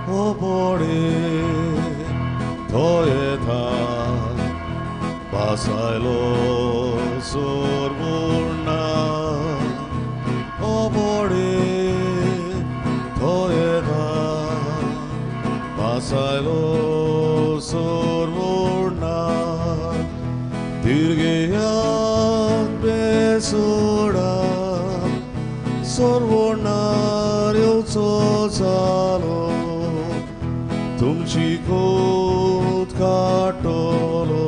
오보리 더에다 바사일로 소르나 오보리 더에다 바사일로 소르나 dirgeyan besura sorvonario sozalo tumchi kot katolo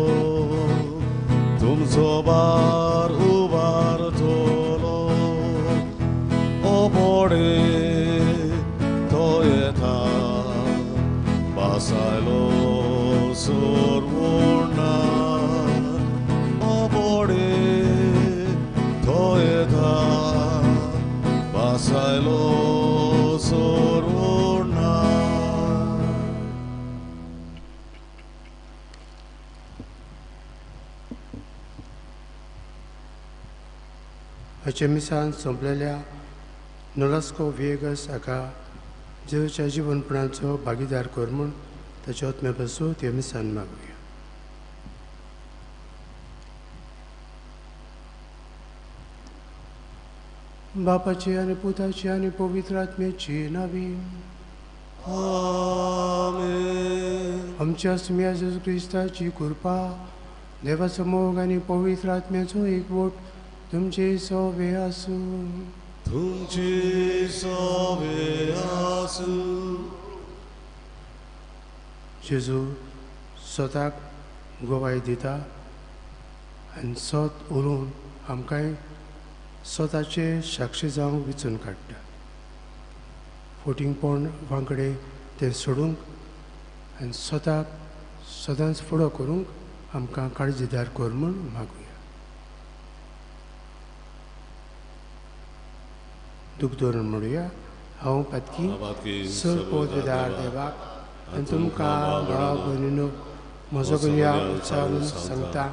tum sobar ubar tolo obore toeta basailo sorvona obore toeta basailo sorvona. Misan संपलेल्या Nolasco Vegas हाका देवाच्या जीवनपणाचो भागीदार कर म्हूण ताच्या आत्म्या पासून ते मिसान मागुया. बापाची आनी पुताची आनी पवित्र आत्म्याची नावी. आमेन. आमच्या सुम्या जेजू क्रिस्ताची कृपा देवाचो मोग आनी पवित्र आत्म्याचो एकवट तुमचे सोबे आसूं. तुमचे सोबे आसूं. जेजू स्वताक गोवाय दिता आनी स्वत उलोवन आमकांय स्वताचे साक्षी जावंक विचून काडटा. फोटिंगपण वांगडे तें सोडूंक आनी स्वताक सदांच फुडो करूंक आमकां काळजीदार कर म्हूण मागुया. दूख धरून म्हणुया. हांव पातकी सरपोतदार देवाक आनी तुमकां भाव भयणीनो म्हजो गुन्यांव उच्चारून सांगता.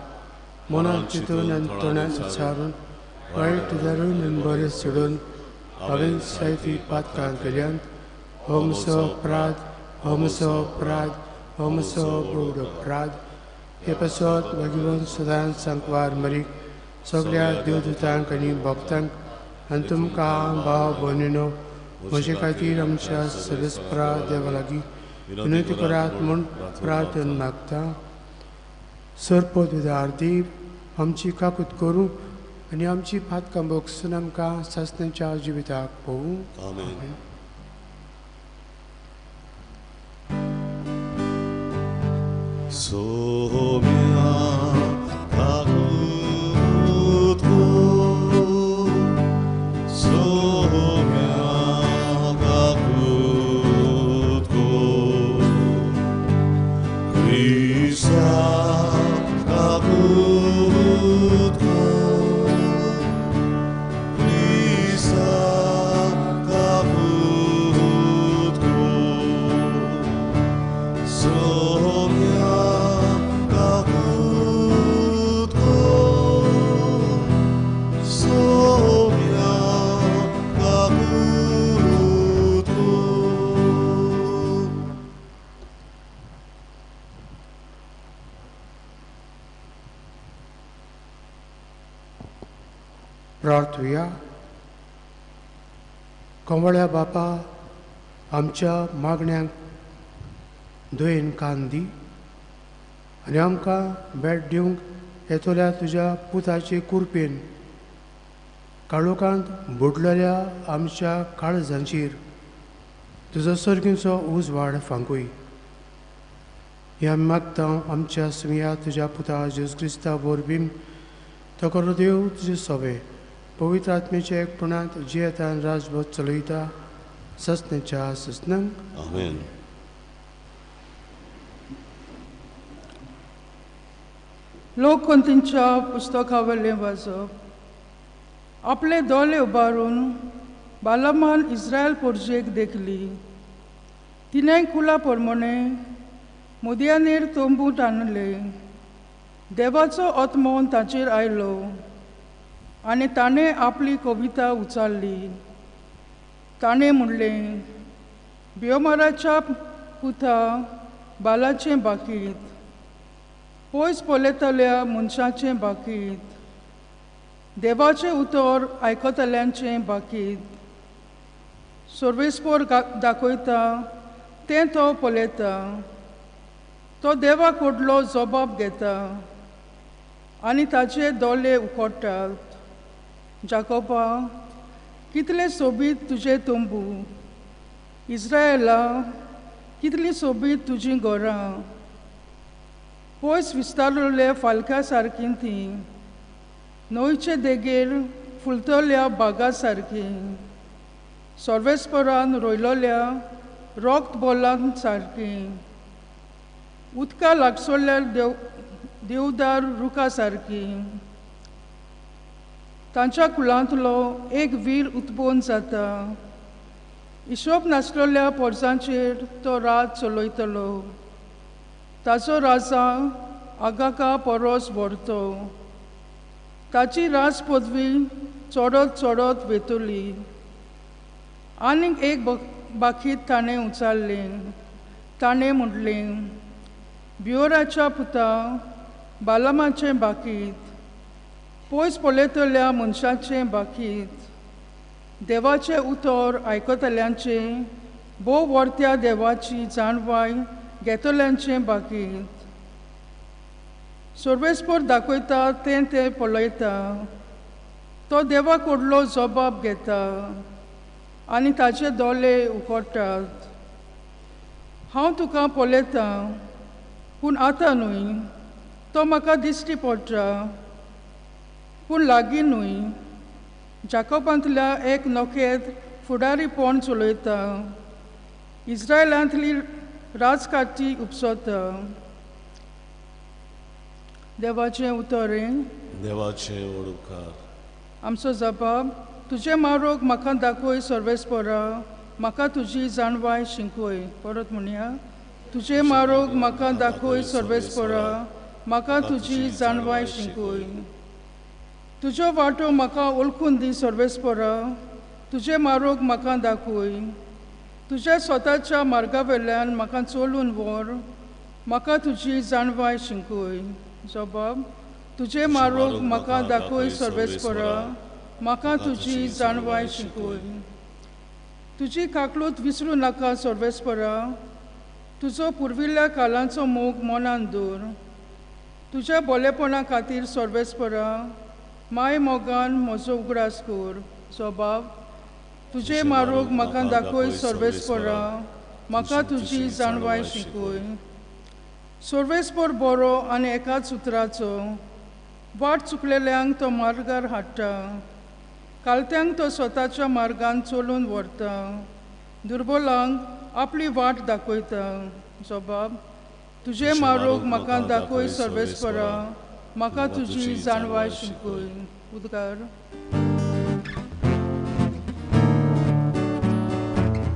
मनांत चिंतून आनी तोंडांत उच्चारून वायट धरून आनी बरें सोडून हांवें जायतीं पातकां केल्यान हो म्हजो अपराध, हो म्हजो अपराध, हो म्हजो ब्रूड अपराध. हे पासत मागीर सदांच सांकवार मरीक सगळ्या देवदूतांक आनी भक्तांक आनी तुमकां भाव भयणीनो म्हजे खातीर आमच्या सर्वेस्परा देवा लागीं विनंती करात म्हूण प्रार्थना मागता. सरपोतदार देव आमची काकूत करूं आनी आमची पातकां भोगसून आमकां सासणेच्या जिविताक पोवूं. आमेन. सोम्या काकूत को सोम्या काकूत को क्रिस्ता काकूत को क्रिस्ता काकूत को सोम्या प्रार्थुया. कवळ्या बापा आमच्या मागण्यांक दुयेन कान दी आनी आमकां भेट दिवंक येतल्या तुज्या पुताचे कुरपेन काळोखांत बुडलेल्या आमच्या काळजांचेर तुजो सर्गीचो उजवाड फांकूय. हें आमी मागता आमच्या सुमया तुज्या पुता जेजू क्रिस्ता वरवीं. तो करो देव तुजे सोबे पवित्र आत्म्याच्या एकपणांत जियेता आनी राजभोग चलयता ससनेच्या ससनांक. आमेन. लोकवंतींच्या पुस्तकावयलें वाचप. आपले दोळे उबारून बालमान इस्रायल पोरजेक देखली. तिणें कुला प्रमाणे मुदयांनीर तोंबूत आणले. देवाचो आत्मो ताचेर आयलो आनी ताणें आपली कविता उचारली. ताणें म्हणलें, बियोमाराच्या पुता बालाचें बाकीत, पयस पळयतल्या मनशाचें बाकीत, देवाचें उतर आयकतल्यांचें बाकीत, सर्वेस्पर दाखयता तें तो पळयता, तो देवा कडलो जबाब घेता आनी ताचे दोळे उकडटात. जाकोबा, कितले सोबीत तुजे तंबू, इस्रायेला, कितली सोबीत तुजीं घरां, पयस विस्तारलेल्या फालक्या सारकीं तीं, न्हंयचे देगेर फुलतल्या बागा सारकीं, सर्वेस्परान रोयलोल्या रोगत बोलां सारकीं, उदका लागसोल्या देवदार रुखा सारकीं. तांच्या कुलांतलो एक वीर उत्पन्न जाता, हिशोब नासलेल्या पोरसांचेर तो राज चलयतलो. ताचो राजा आगाका परस व्हरतो, ताची राज पदवी चडत चडत वेतली. आनीक एक बाकीत ताणें उचारलें. ताणें म्हटलें, बियोराच्या पुता बालामाचें बाकीत, पयस पळयतल्या मनशाचें बाकीत, देवाचें उतर आयकतल्यांचें, भोव वर्त्या देवाची जाणवाय घेतल्यांचें बाकीत. सर्वेस्पर दाखयता तें तें पळयता, तो देवा कडलो जबाब घेता आनी ताचे दोळे उकडटात. हांव तुका पळयतां, पूण आतां न्हय, तो म्हाका दिश्टी पडटा, पूण लागीं न्हय. जाकोबांतल्या एक नोखेत फुडारीपण चलयता, इस्रायलांतली राजकारची उपसोता. देवाचें उतरें. देवाचे ओडकार. आमचो जबाब, तुजे मारोग म्हाका दाखय सर्वेस्परा, म्हाका तुजी जाणवाय शिंकय. परत म्हणया, तुजे मारोग म्हाका दाखय सर्वेस्परा, म्हाका तुजी जाणवाय शिंकय. तुजो वाटो म्हाका ओळखून दी सर्वेस्परा, तुजे मारोग म्हाका दाखय. तुज्या स्वताच्या मार्गा वेल्यान म्हाका चलून व्हर, म्हाका तुजी जाणवाय शिंकय. जबाब, तुजे मारोग म्हाका दाखय सर्वेस्परा, म्हाका तुजी जाणवाय शिंकय. तुजी काकलूत विसरूं नाका सर्वेस्परा, तुजो पुर्विल्ल्या काळांचो मोग मनान दवर. तुज्या बोलेपणा खातीर सर्वेस्परा, माय मोगान म्हजो उगडास कर. जबाब, तुजे मारोग म्हाका दाखय सर्वेस्परा, म्हाका तुजी जाणवाय शिंकय. सर्वेस्पर बरो आनी एकाच उतराचो, वाट चुकलेल्यांक तो मार्गार हाडटा, कालत्यांक तो स्वताच्या मार्गान चलून व्हरता, दुर्बलांक आपली वाट दाखयता. जबाब, तुजे मारोग म्हाका दाखय सर्वेस्परा, म्हाका तुजी जाणवाय शिंकय. उद्गार.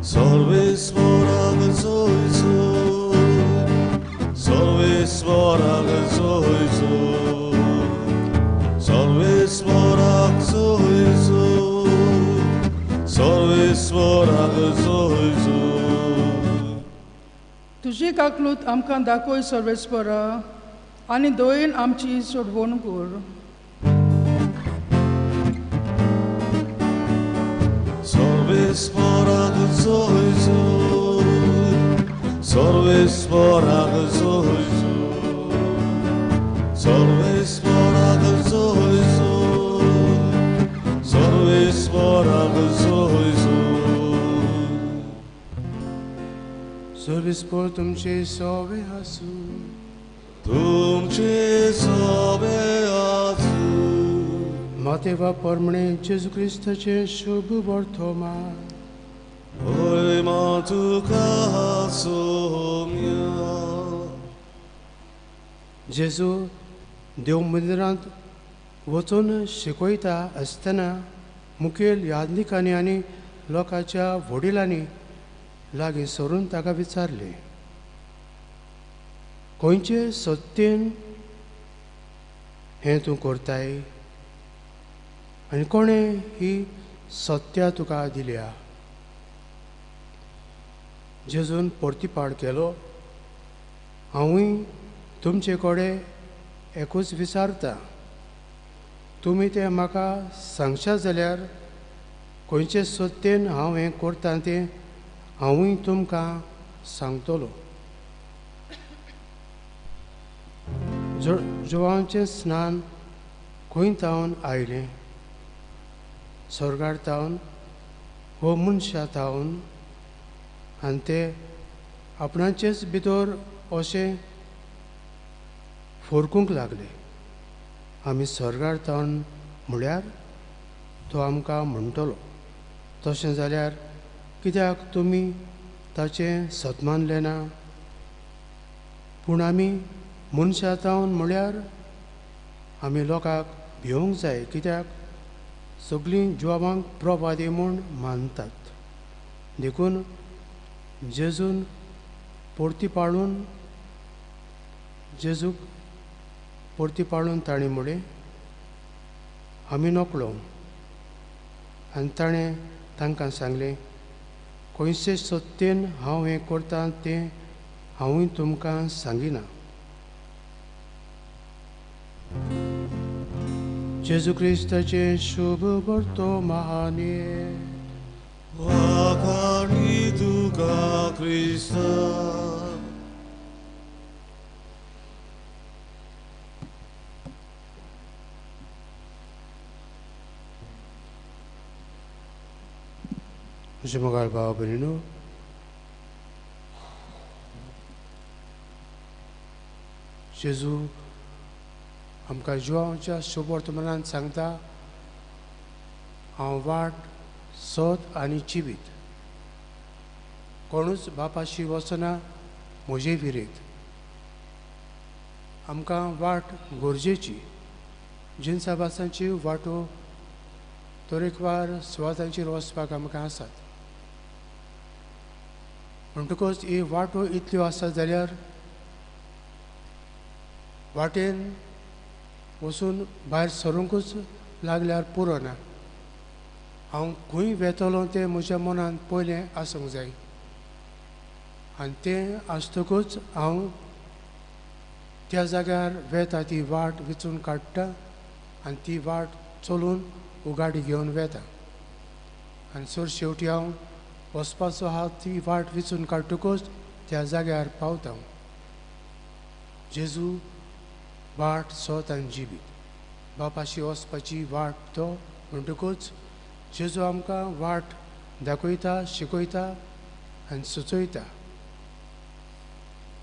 सर्वेस्वराग जोय जोय, सर्वेस्वराग जोय जोय, सर्वेस्वराग जोय जोय, सर्वेस्वराग जोय जोय. तुजी काकलूत आमकां दाखय सर्वेस्परा, आनी दोयेन आमची सोडवण कर. सर्वेस्वराग जोय जोय, सर्वेस्वराग जोय जोय, सर्वेस्वराग जोय जोय, सर्वेस्वराग जोय जोय. सर्वेस्पर तुमचे सोबे आसूं, तुमचे सोबे आसूं. मातेवा परमणे जेजू क्रिस्ताचे शुभ वर्तमान. होय मा तुका सोम्या. जेजू देव मंदिरांत वचून शिकयता आसतना मुखेल यादनिकांनी आनी लोकांच्या वडिलांनी लागीं सरून ताका विचारलें, खंयचे सत्येन हें तूं करताय आनी कोणें ही सत्या तुका दिल्या. जेजून परतीपाड केलो. हांवूय तुमचे कडेन एकूच विचारता, तुमी तें म्हाका सांगशात जाल्यार खंयचे सत्तेन हांव हें करतां तें हांवूय तुमकां सांगतलो. जोवांचें स्नान खंय तावन आयलें, स्वर्गार तावन हो मनशा तावन, आनी ते आपणाचेच भितर अशें फोरकूंक लागले. आमी स्वर्गार तावन म्हळ्यार तो आमकां म्हणटलो. तशें जाल्यार कित्याक तुमी ताचें सत मानलें ना? पूण आमी मनशा तावन म्हळ्यार आमी लोकांक भिवंक जाय, कित्याक सगळीं जुवाबांक प्रभादी म्हूण मानतात. देखून जेजून जेजूक परती पाडून ताणें म्हळें, आमी नकळो. आनी ताणें तांकां सांगलें, खंयचे सत्तेन हांव हें करतां तें हांवूय तुमकां सांगिना. जेजू क्रिस्ताचे शुभ वर्तमाने वाखाणी तुका क्रिस्ता. म्हजे मोगाळ भाव भयणीनो, जेजू आमकां जिवांच्या शुभ वर्तमानांत सांगता, हांव वाट, सत आनी जिवीत. कोणूच बापाशी वचना म्हजे विरेत. आमकां वाट गरजेची. जिनसाबासांची वाटो तरेकवार सुवातांचेर वचपाक आमकां आसात. म्हणटकच ही वाटो इतल्यो आसात जाल्यार वाटेन वचून भायर सरूंकूच लागल्यार पुरो ना. हांव खंय वेतलो तें म्हज्या मनांत पयलें आसूंक जाय. आनी तें आसतकूच हांव त्या जाग्यार वेता ती वाट वेंचून काडटा आनी ती वाट चलून उगाडी घेवन वेता. आनी चड शेवटी हांव वचपाचो आहा ती वाट वेंचून काडटकूच त्या जाग्यार पावता. जेजू वाट, सत आनी जिवीत. बापाशी वचपाची वाट तो म्हणटकूच जेजू आमकां वाट दाखयता, शिकयता आनी सुचयता.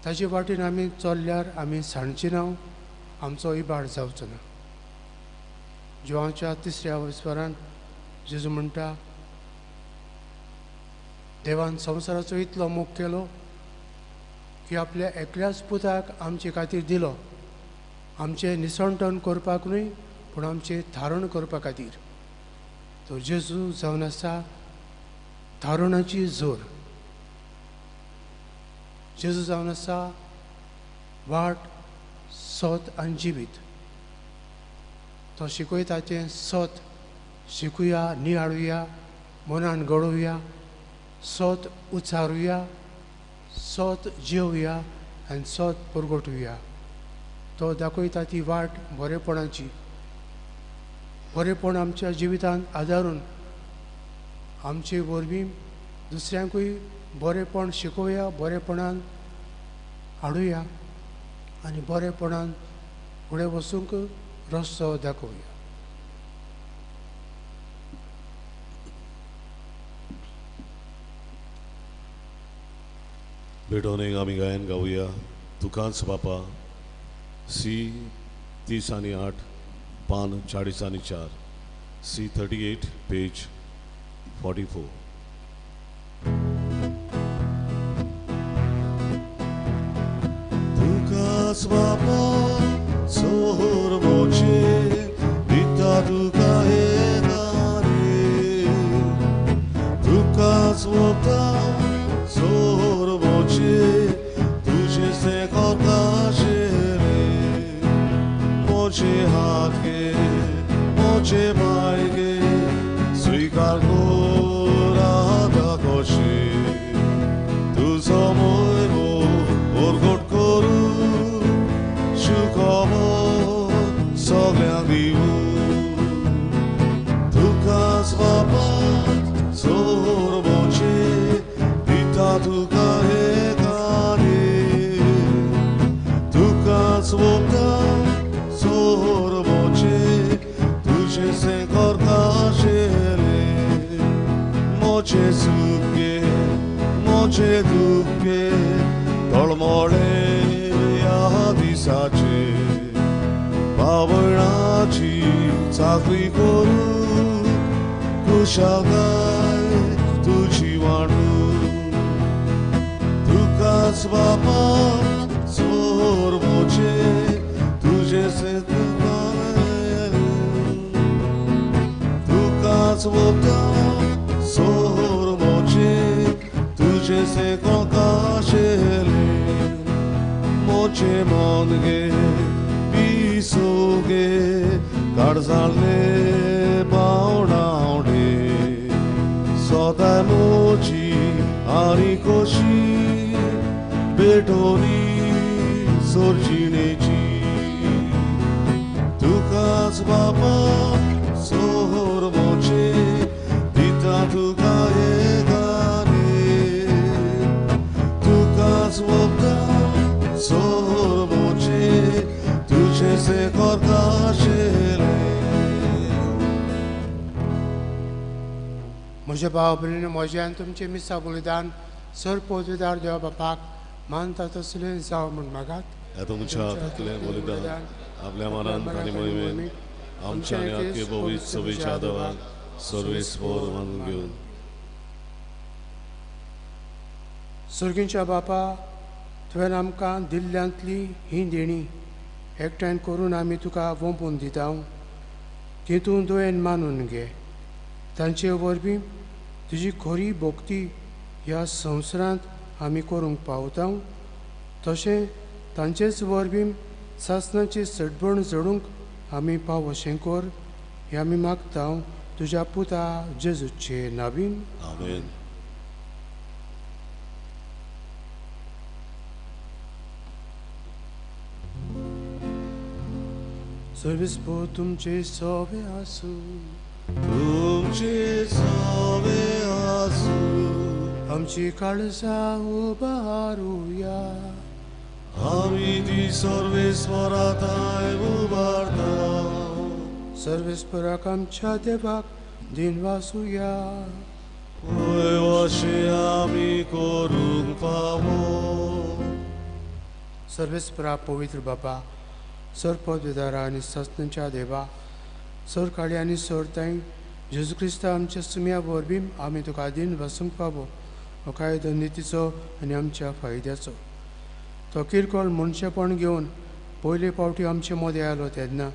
ताचे वाटेन आमी चल्ल्यार आमी सांडची ना, आमचो इबाड जावचो ना. जिवांच्या तिसऱ्या विस्वारान जेजू म्हणटा, देवान संवसाराचो इतलो मोग केलो की आपल्या एकल्याच पुताक आमचे खातीर दिलो, आमचें निसणटण करपाक न्हय पूण आमचें थारण करपा खातीर. तो जेजू जावन आसा थारणाची जोर. जेजू जावन आसा वाट, सत आनी जिवीत. तो शिकयता तें सत शिकुया, निहाळुया, मनान घडोवया, सत उचारुया, सत जेवया आनी सत परगटुया. तो दाखयता ती वाट बरेपणाची. बरेपण आमच्या जिवितांत आदारून आमचे वरवीं दुसऱ्यांकूय बरेपण शिकोवया, बरेपणान हाडुया आनी बरेपणान फुडें वचूंक रस्तो दाखोवया. भेटोवनेक आमी गायन गावया. तुकांच बापा, सी 30:8, पान 40:4, सी 38, पेज 44. तुकांच बापा सोर मोचे दिता तुका हे गाणे. तुकांच वता सोर मोचे तुझे से कोताशे रे. मोचे हात घे, मोचे पाय घे, स्वीकार कर आता कशे. तू तुका हेगाने तुकाच वोका sorvoce तुझे से करता शेले मोचे सुके मोचे दुखे तळमळे या दिसाचे बावळाची चाकरी करू कुशागाय तुझी वाणू तुकाच बापा sorvoce तुझे से तुकाच वोका sorvoce तुझे से कोका शेले मोचे मनगे पिसोगे काळजाले बावडावडे सदा मोची आनी कोशी बेटोनी सोर्जिणेची तुकाच बापा sorvoce दिता तुका हेगाने तुकाच वोका sorvoce तुझे से करता शेले म्हज्या भाव भयणीनो म्हज्यान तुमचें मिसा बलिदान सर पदवीदार देवा बापाक मानता तसलें जावं म्हूण मागात तुमच्या हातांतलें बलिदान आपल्या मनांत आनी मोहिमेंत आमच्या आनी आख्खे भोवीत सभेच्या देवाक सर्वेस्पर मानून घेवन सर्गींच्या बापा तुवें आमकां दिल्ल्यांतली ही देणी एकठांय करून आमी तुका वंपून दिता ती तूं तुवें मानून घे तांचे वरवीं तुजी खरी भोक्ती ह्या संवसारांत आमी करूंक पावता तशें तांचेच वरवीं सासणाची सडबण जडूंक आमी पाव अशें कर हें आमी मागता तुज्या पुता जेजूचे नांवीन आमेन सर्वेस्पर तुमचे सवे आसूं तुमचे सवे आसूं आमची काळजां उबारुया आमी ती सर्वेस्पराताय उबारता सर्वेस्पराक आमच्या देवाक दिन वासुया पळय अशें आमी करूंक पावो सर्वेस्परा पवित्र बापा सर पदवीदारा आनी सस्त्यांच्या देवा सर काळी आनी सर ताई जेजू क्रिस्ता आमच्या सुम्या वरवीं आमी तुका दिन वसूंक पावो हो कायदो नितीचो आनी आमच्या फायद्याचो तो किरकोळ मनशापण घेवन पयले फावटी आमचे मदें आयलो तेन्ना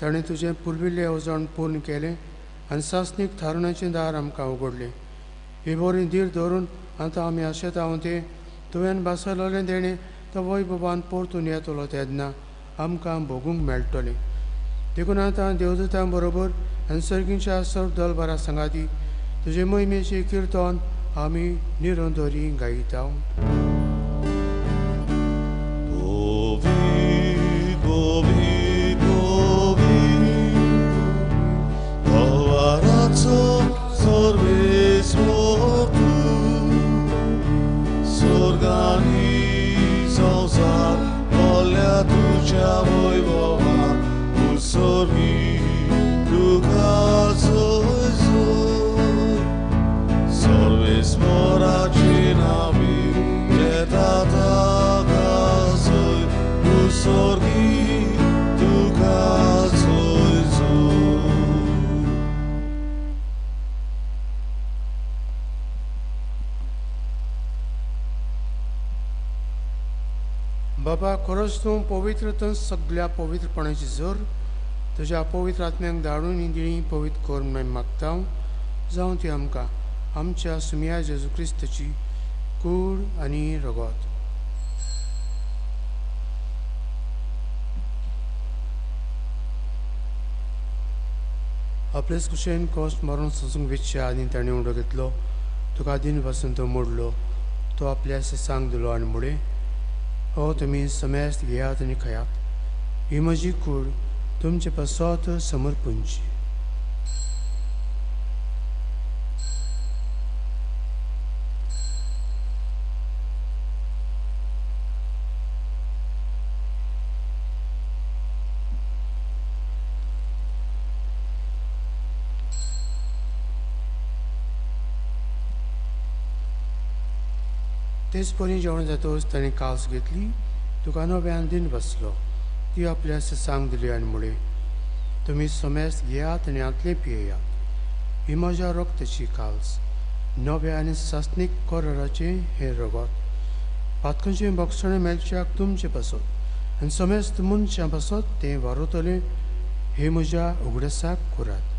ताणें तुजें पुर्विल्लें येवजण पूर्ण केलें आनी सासणीक थारणाचें दार आमकां उगडलें ही बरी धीर धरून आतां आमी आशेता तें तुवें बासयलोलें देणें तो वैभवान परतून येतलो तेन्ना आमकां भोगूंक मेळटलें देखून आतां देवदूतां बरोबर आनी सर्गींच्या सर्व दलबारा सांगाती तुजे मोहिमेची किर्तन आमी निरंतरी गायता Sorgani संसार बोल्या तुझ्या वैभवा उसर्गी तुका सर्वेस्पराची नावी येतात उसर्गी तुका बाबा खरोच तूं पवित्रतन सगळ्या पवित्रपणाची जोर तुज्या पवित्र आत्म्याक धाडून ही दिणी पवित्र कर म्हणून मागता जावं ती आमकां आमच्या सुम्या जेजू क्रिस्ताची कूड आनी रगत आपलेच कुशेन कॉस्ट मारून सोसूंक वेचचे आनी ताणें उडो घेतलो तुका दिन पासून तो मोडलो तो आपल्या सांग दिलो आनी मुळे हो तुमी समेस्त घेयात आनी खयात ही म्हजी कूड तुमचे पासत समर्पणची तेच परी जेवण जातोच ताणें कास घेतली, तुका नव्यान दिन बसलो. ती आपल्या सांग दिली आनी म्हळे, तुमी समेस्त घेयात आनी आतले पियेयात. ही म्हज्या रोगताची काल्स, नव्या आनी सासणीक कोराराचें हें रगत. पातकांचें भक्षण मेलच्याक तुमचें पासत आनी समेस्त मनशां पासत तें वारोतलें. हे म्हज्या उगडसाक करात.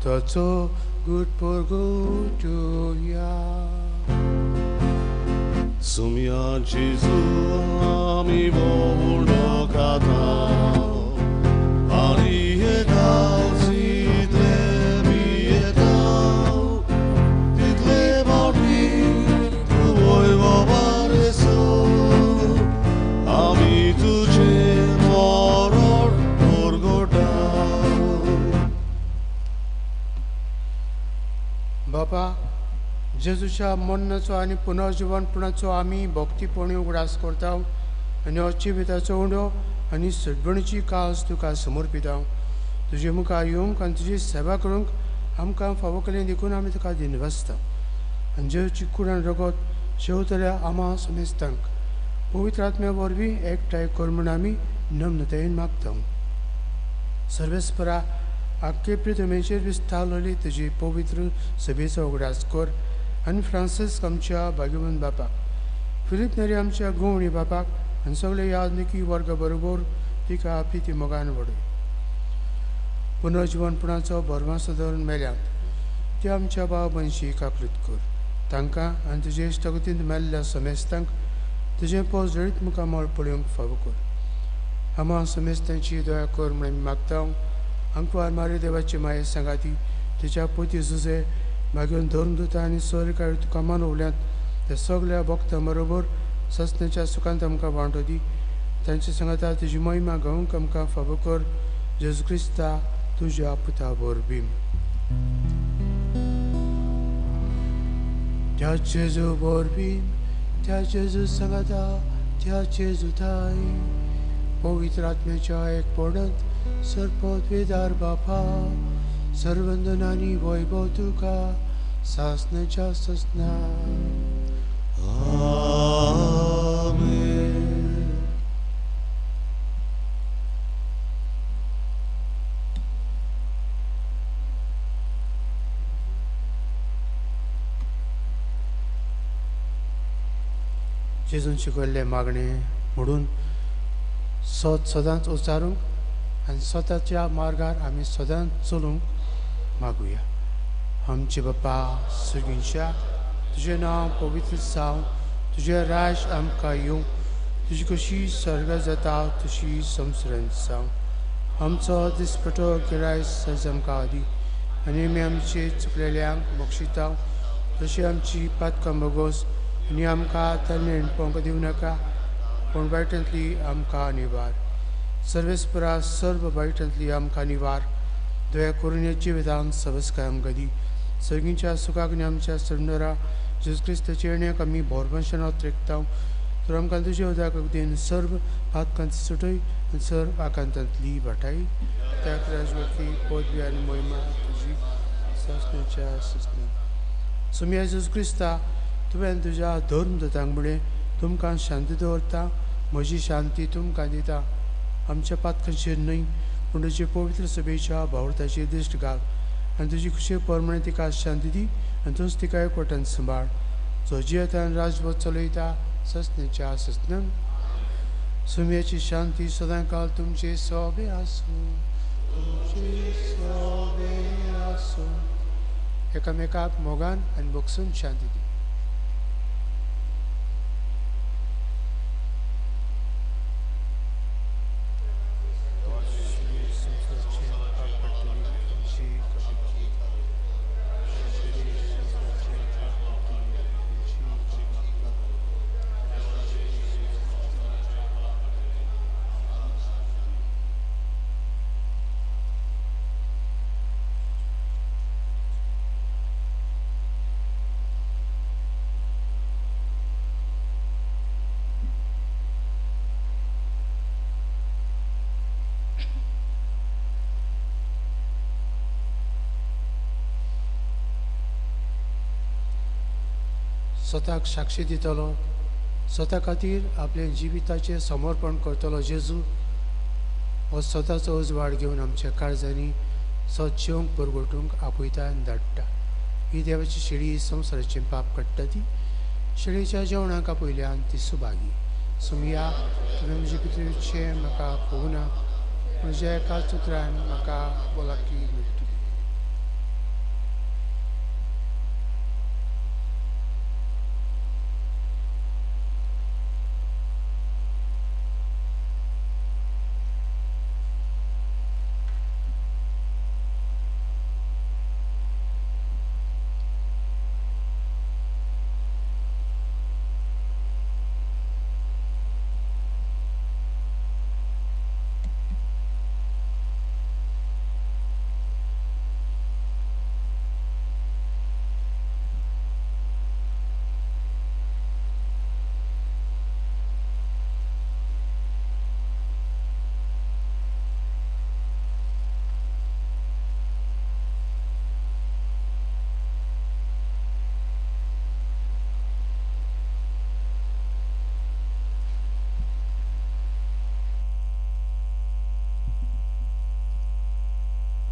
Taco good for good to ya. Sumia Jesu ami volno kata. Ani edal si drevi edal. Title baudi tu voi vovare so. Ami tuje moror orgoda. बापा, जेजूच्या मरणाचो आनी पुनर्जीवनपणाचो आमी भक्तीपणी उगडास करता आनी अचिविताचो उंडो आनी सडबणीची कास तुका समर्पिता. तुजे मुखार येवंक आनी तुजी सेवा करूंक आमकां फावो केलें देखून आमी तुका दिनवासता. आनी जेजूची कूड आनी रगत शेवतल्या आम्हा समेस्तांक पवित्र आत्म्या वरवीं एकठांय कर म्हूण आमी नम्रतायेन मागता. सर्वेस्परा आख्खे पृथ्वीचेर विस्तारलेली तुजी पवित्र सभेचो उगडास कर आनी फ्रांसीस आमच्या भाग्यवान बापाक, फिलीप नेरी आमच्या गोवणी बापाक आनी सगळे यादनिकी वर्गा बरोबर तिका आपली ती मोगान वडय. पुनर्जीवनपणाचो भरवंसो धरून मेल्यांत ते आमच्या भाव भयणीची काकूत कर. तांकां आनी तुजे इश्टगतींत मेल्ल्या समेस्तांक तुजें पोस जळीत मुखार मोळ पळोवंक फावो कर. आम्हा समेस्तांची दया कर म्हूण आमी मागता. अंकवार मारी देवाची माये सांगाती तिच्या पोती झुजे मागीर धरून दुता आनी सोयरीकाय तुका मानवल्यांत त्या सगळ्या भक्तां बरोबर ससण्याच्या सुखांत आमकां वांटो दी. तांच्या सांगाता तुजी महिमा गावूंक आमकां फावो कर. जेजू क्रिस्ता तुज्या पुता वरवीं. त्या जेजू वरवीं, त्या जेजू सांगाता, त्या जेजू थाय पवित्र आत्म्याच्या एकपणांत सर्पद्वेदार बापा, सर्वंदनानी वैभव तुका सासण्याच्या ससना. Amen. जेजून शिकयल्ले मागणे म्हणून सदांच उच्चारूंक आनी स्वताच्या मार्गार आमी सदांच चलूंक मागुया. आमचे बापा सुर्गींच्या, तुजें नांव पवित्र जावं, तुजें राज आमकां येवं, तुजी कशी स्वर्गांत जाता तशी संवसारांत जावं. आमचो दिसपटो गिराय सज आमकां दी आनी आमी आमचे चुकलेल्यांक बक्षिता तशी आमची पातकां बोगोस आनी आमकां तरणेन पोंक दिवं नाका, पूण वायटांतली आमकां निवार. सर्वेस्परा सर्व वायटांतली आमकां निवार. दया करून या जिवितांत सबस्काय आमकां दी. सर्गींच्या सुखाक आनी आमच्या सरदारा जेजू क्रिस्ताचे येण्याक आमी भोरभशेन त्रेकता. तर आमकां तुजे उदक दिन सर्व पातकांत सुटय आनी सर्व आकांतांतली वाटाय. त्या राजवटी पदवी आनी महिमा तुजी ससण्याच्या ससना. सुम्या जेजू क्रिस्ता, तुवें तुज्या धर्म दोतांक म्हळें तुमकां शांती दवरता, म्हजी शांती तुमकां दिता. आमच्या पातकांचेर न्हय पूण तुजे पवित्र सभेच्या भावर्थाचेर दिश्ट घाल आनी तुजी खुशी परमणे तिका शांती दी आनी तूंच तिका एकवटान सांबाळ. जो जियेतान राजवट चलयता ससण्याच्या ससनान. सुम्याची शांती सदां काल तुमचे सोबे आसूं, तुमचे सोबे आसूं. एकामेकाक मोगान आनी बक्षून शांती दी. स्वताक साक्षी दितलो, स्वता खातीर आपले जिविताचें समर्पण करतलो जेजू हो स्वताचो उजवाड घेवन आमच्या काळजांनी सच्योंक परगटूंक आपयता आनी धाडटा. ही देवाची शेळी संवसाराचें पाप काडटा ती. शेळयेच्या जेवणाक आपयल्यान ती सुभागी. सुमया तुवें म्हजे पितृचें म्हाका पळोवना, म्हज्या एकाच उतरान म्हाका बोलाकी मेळटली.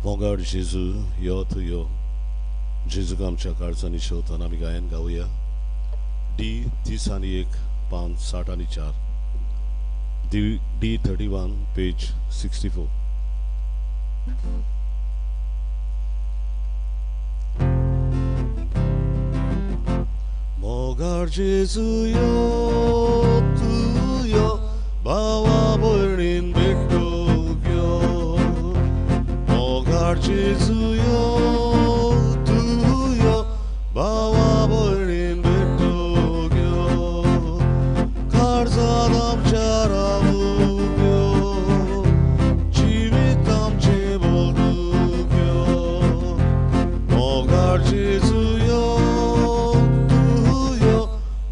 मोगाड जेजू यो तू यो. जेजूक आमच्या काळजांनी शेवतान आमी गायन गावया. D30 564 D31 page 64. मोगाड जेजू यो तू यो, भावा भयणीन भेटूंक यो. मोगाड जेजू यो तू यो, भावा भयणीन भेटूंक यो. काळजांत आमच्या रावूंक यो, जिवीत आमचें बोलूंक यो. मोगाड जेजू यो तू यो,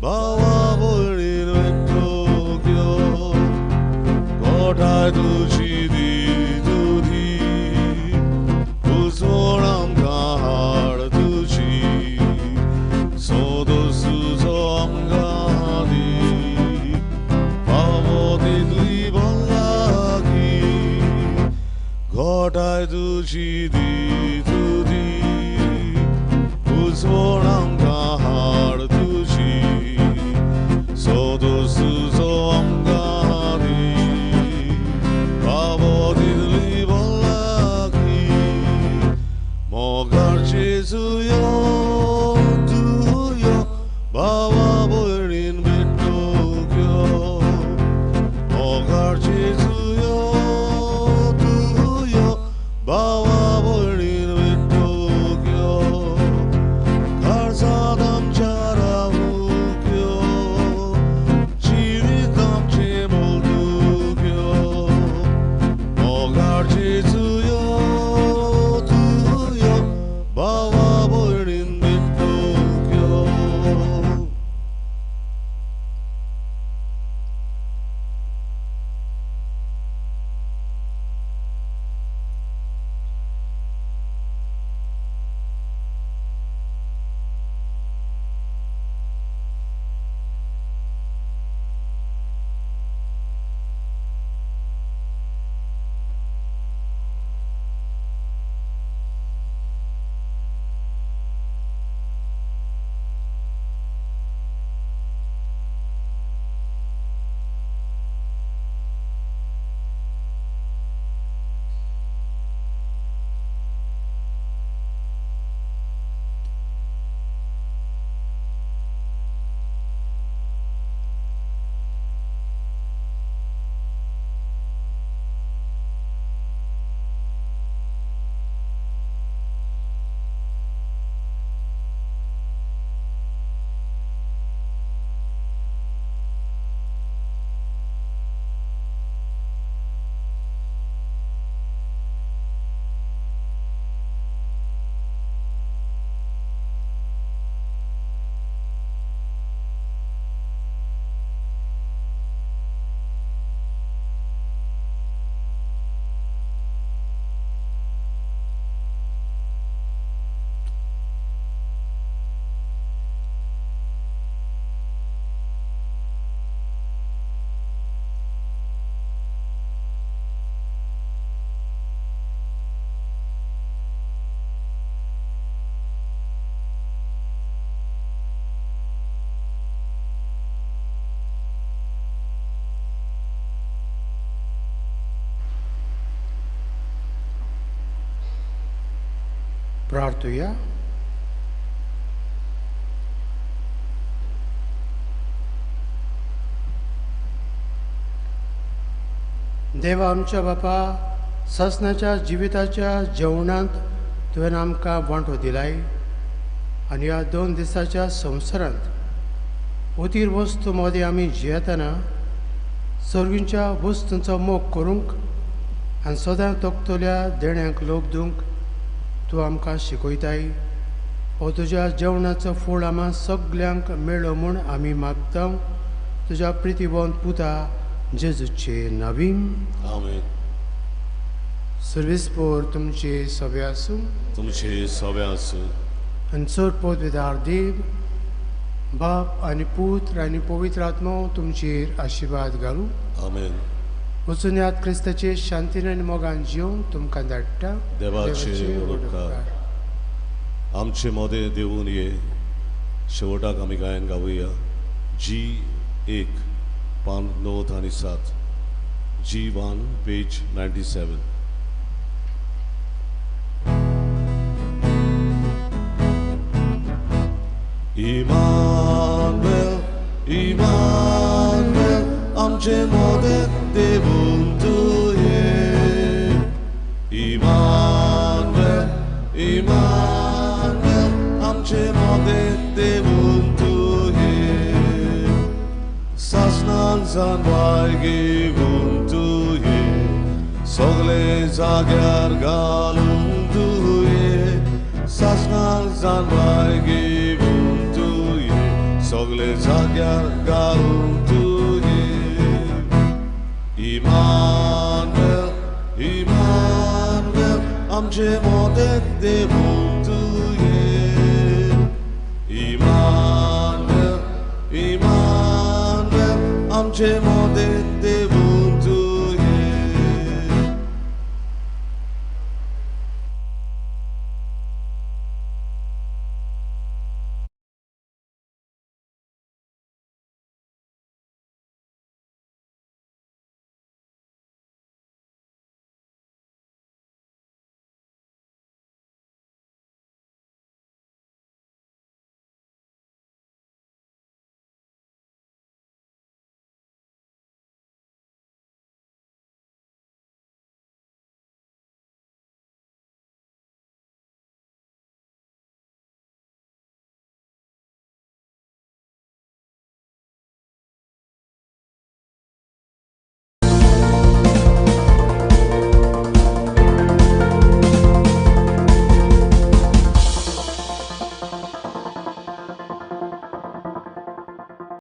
भावा भयणीन भेटूंक यो. गोठाय तुजी I do ci di tu di uzvonam kahar tu ci sodo suzo amgadi pavodi li volaki mogar Jesu yo tu yo bava borin betokyo mogar Jesu Bawa borin betokyo, karzadam charavukyo, jivitam chemoldukyo. Mogar Jesu yo tu yo, bawa borin प्रार्थूया. देवा आमच्या बापा, ससनाच्या जिविताच्या जेवणांत तुवें आमकां वांटो दिलाय आनी ह्या 2 दिसाच्या संवसारांत उतीर वस्तू मदें आमी जियेतना सर्गींच्या वस्तूंचो मोग करूंक आनी सदां तोखतल्या देण्यांक लोक दिवंक तूं आमकां शिकयताय. हो तुज्या जेवणाचो फळ आम्हा सगल्यांक मेळ्ळो म्हूण आमी मागता तुज्या प्रितीवंत पुता जेजूचे नांवीन. आमेन. सर्वेस्पोर तुमचे सवे आसूं. तुमचे सवे आसूं. आनी चड पदवेदार देव, बाप आनी पुत्र आनी पवित्र आत्मो तुमचेर आशिर्वाद घालूं. आमेन. वचून यात क्रिस्ताचे शांतीन आनी मोगान जिवंक तुमकां धाडटा. देवाचे उपकार आमचे मोदें देवून ये. शेवटाक आमी गायन गावुया. G1 पान 9 आनी 7. G1 page 97. Immanuel, Immanuel, आमचे मोदें देवून तूं ये. Immanuel, Immanuel, आमचे मोदें देवून तूं ये. सासणान जानवाय घेवून तूं ये. सगळे जाग्यार घालून तूं ये. सासणान जानवाय घेवून तूं ये. सगळे जाग्यार घालून तूं ये. Immanuel, Immanuel, आमचे मोदें देवून तूं ये. Immanuel, Immanuel, आमचे मोदें